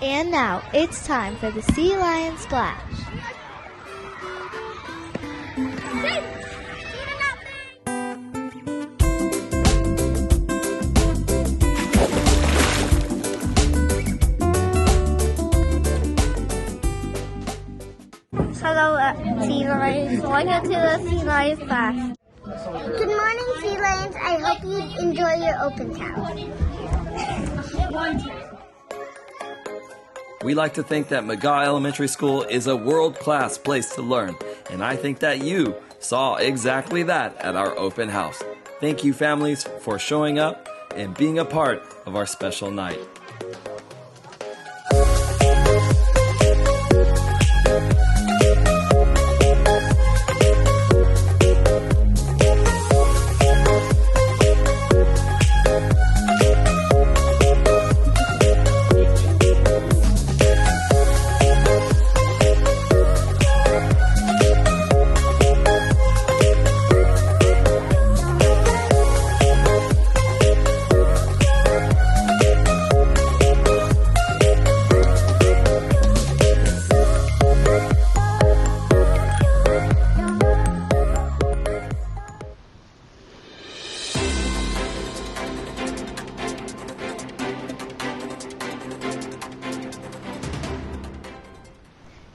And now, it's time for the Sea Lion Splash. Hello, Sea Lions. Welcome to the Sea Lion Splash. Good morning, Sea Lions. I hope you enjoy your open house. We like to think that McGaw Elementary School is a world-class place to learn, and I think that you saw exactly that at our open house. Thank you, families, for showing up and being a part of our special night.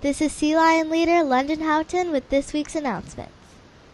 This is Sea Lion leader London Houghton with this week's announcements.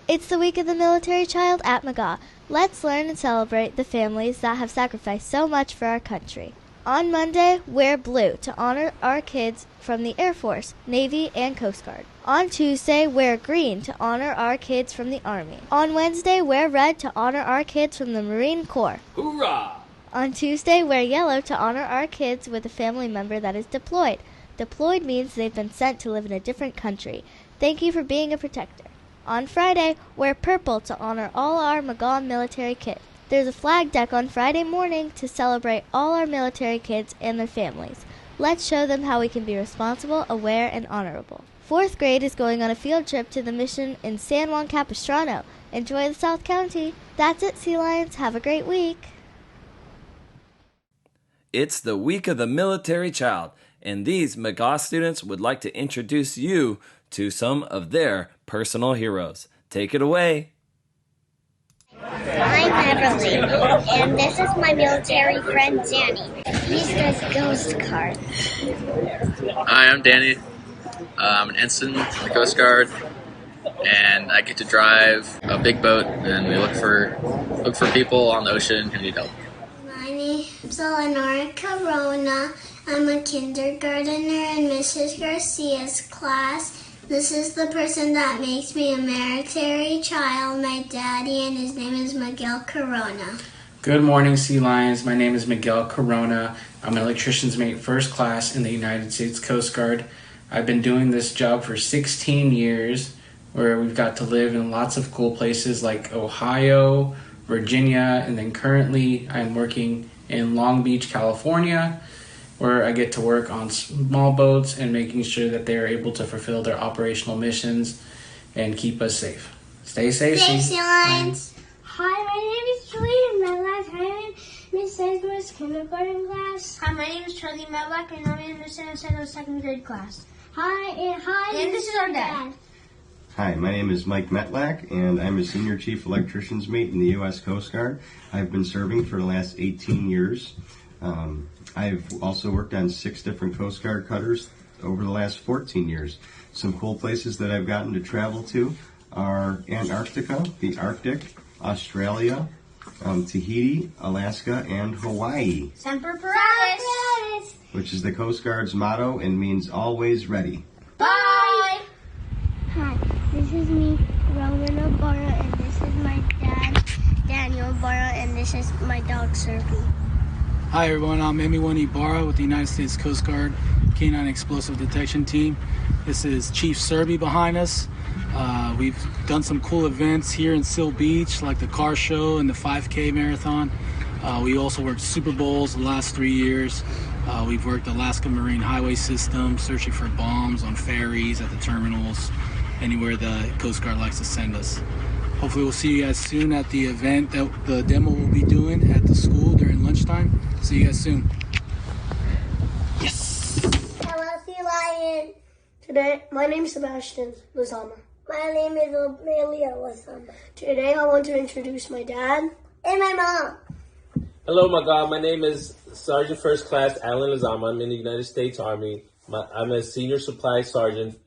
It's the week of the military child at McGaw. Let's learn and celebrate the families that have sacrificed so much for our country. On Monday, wear blue to honor our kids from the Air Force, Navy, and Coast Guard. On Tuesday, wear green to honor our kids from the Army. On Wednesday, wear red to honor our kids from the Marine Corps. Hoorah! On Tuesday, wear yellow to honor our kids with a family member that is deployed. Deployed means they've been sent to live in a different country. Thank you for being a protector. On Friday, wear purple to honor all our McGaw military kids. There's a flag deck on Friday morning to celebrate all our military kids and their families. Let's show them how we can be responsible, aware, and honorable. 4th grade is going on a field trip to the mission in San Juan Capistrano. Enjoy the South County. That's it, Sea Lions. Have a great week. It's the week of the military child, and these McGaw students would like to introduce you to some of their personal heroes. Take it away. I'm Beverly, and this is my military friend Danny. He's this ghost card. Hi, I'm Danny. I'm an ensign in the Coast Guard, and I get to drive a big boat, and we look for people on the ocean who need help. My name's Eleanor Corona. I'm a kindergartner in Mrs. Garcia's class. This is the person that makes me a military child, my daddy, and his name is Miguel Corona. Good morning, Sea Lions. My name is Miguel Corona. I'm an electrician's mate first class in the United States Coast Guard. I've been doing this job for 16 years, where we've got to live in lots of cool places like Ohio, Virginia, and then currently I'm working in Long Beach, California, where I get to work on small boats and making sure that they are able to fulfill their operational missions and keep us safe. Stay safe, Sea Lions. Hi, my name is Julie Medlock. I'm in Miss Sedgwick's kindergarten class. Hi, my name is Charlie Medlock, and I'm in Miss Sedgwick's second grade class. Hi, and this is our dad. Hi, my name is Mike Metlack, and I'm a Senior Chief Electrician's Mate in the U.S. Coast Guard. I've been serving for the last 18 years. I've also worked on 6 different Coast Guard cutters over the last 14 years. Some cool places that I've gotten to travel to are Antarctica, the Arctic, Australia, Tahiti, Alaska, and Hawaii. Semper Paratus! Which is the Coast Guard's motto and means always ready. Bye! Hi, this is me, Roman Barra, and this is my dad, Daniel Barra, and this is my dog, Serby. Hi everyone, I'm Emi Ibarra with the United States Coast Guard Canine Explosive Detection Team. This is Chief Serby behind us. We've done some cool events here in Seal Beach, like the car show and the 5K marathon. We also worked Super Bowls the last 3 years. We've worked Alaska Marine Highway System, searching for bombs on ferries, at the terminals, anywhere the Coast Guard likes to send us. Hopefully we'll see you guys soon at the event that the demo will be doing at the school during lunchtime. See you guys soon. Yes! Sebastian. Today, my name is Sebastian Lozama. My name is Amelia Lozama. Today, I want to introduce my dad and my mom. Hello, my name is Sergeant First Class Alan Lozama. I'm in the United States Army. I'm a senior supply sergeant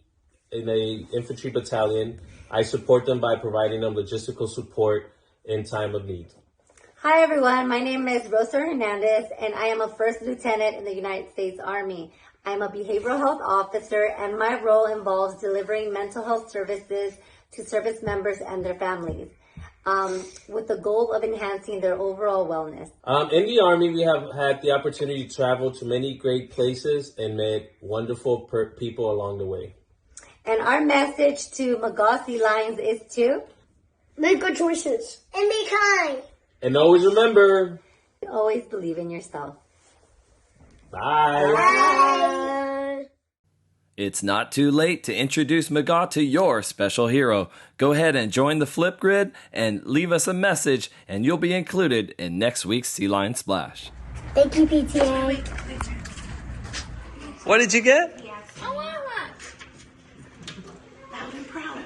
in a infantry battalion. I support them by providing them logistical support in time of need. Hi everyone, my name is Rosa Hernandez and I am a first lieutenant in the United States Army. I'm a behavioral health officer and my role involves delivering mental health services to service members and their families, with the goal of enhancing their overall wellness. In the Army, we have had the opportunity to travel to many great places and met wonderful people along the way. And our message to McGaw Sea Lions is to make good choices and be kind. And always remember, always believe in yourself. Bye. Bye. It's not too late to introduce McGaw to your special hero. Go ahead and join the Flipgrid and leave us a message, and you'll be included in next week's Sea Lion Splash. Thank you, PTA. What did you get? I want one. I'm proud.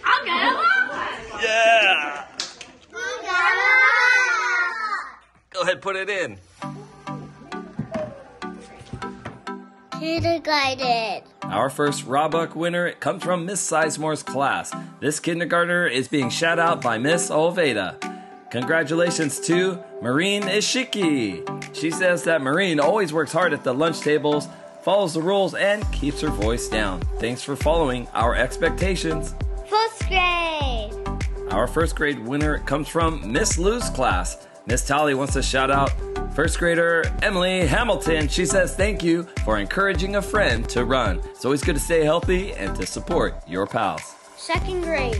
I'll get a one. Yeah! Go ahead, put it in. Kindergarten. Our first Rawbuck winner comes from Miss Sizemore's class. This kindergartner is being shout out by Miss Olveda. Congratulations to Maureen Ishiki. She says that Maureen always works hard at the lunch tables, follows the rules, and keeps her voice down. Thanks for following our expectations. First grade. Our first grade winner comes from Miss Lou's class. Miss Tally wants to shout out first grader Emily Hamilton. She says thank you for encouraging a friend to run. It's always good to stay healthy and to support your pals. Second grade.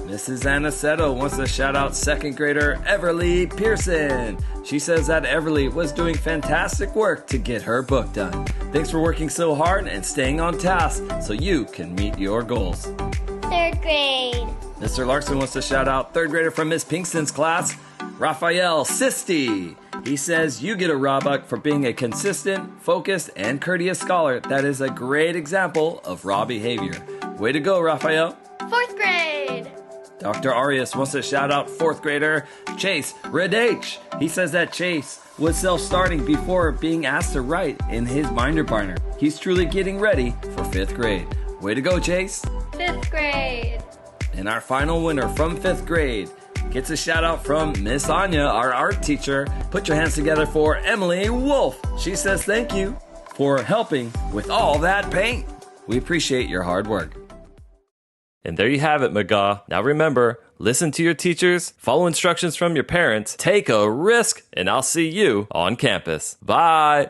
Mrs. Aniceto wants to shout out second grader Everly Pearson. She says that Everly was doing fantastic work to get her book done. Thanks for working so hard and staying on task so you can meet your goals. Third grade. Mr. Larson wants to shout out third grader from Miss Pinkston's class, Raphael Sisti. He says you get a Rawbuck for being a consistent, focused, and courteous scholar that is a great example of raw behavior. Way to go, Raphael. Fourth grade. Dr. Arias wants to shout out fourth grader Chase Redach. He says that Chase was self-starting before being asked to write in his binder barner. He's truly getting ready for fifth grade. Way to go, Chase. Fifth grade. And our final winner from fifth grade gets a shout out from Miss Anya, our art teacher. Put your hands together for Emily Wolf. She says thank you for helping with all that paint. We appreciate your hard work. And there you have it, McGaw. Now remember, listen to your teachers, follow instructions from your parents, take a risk, and I'll see you on campus. Bye.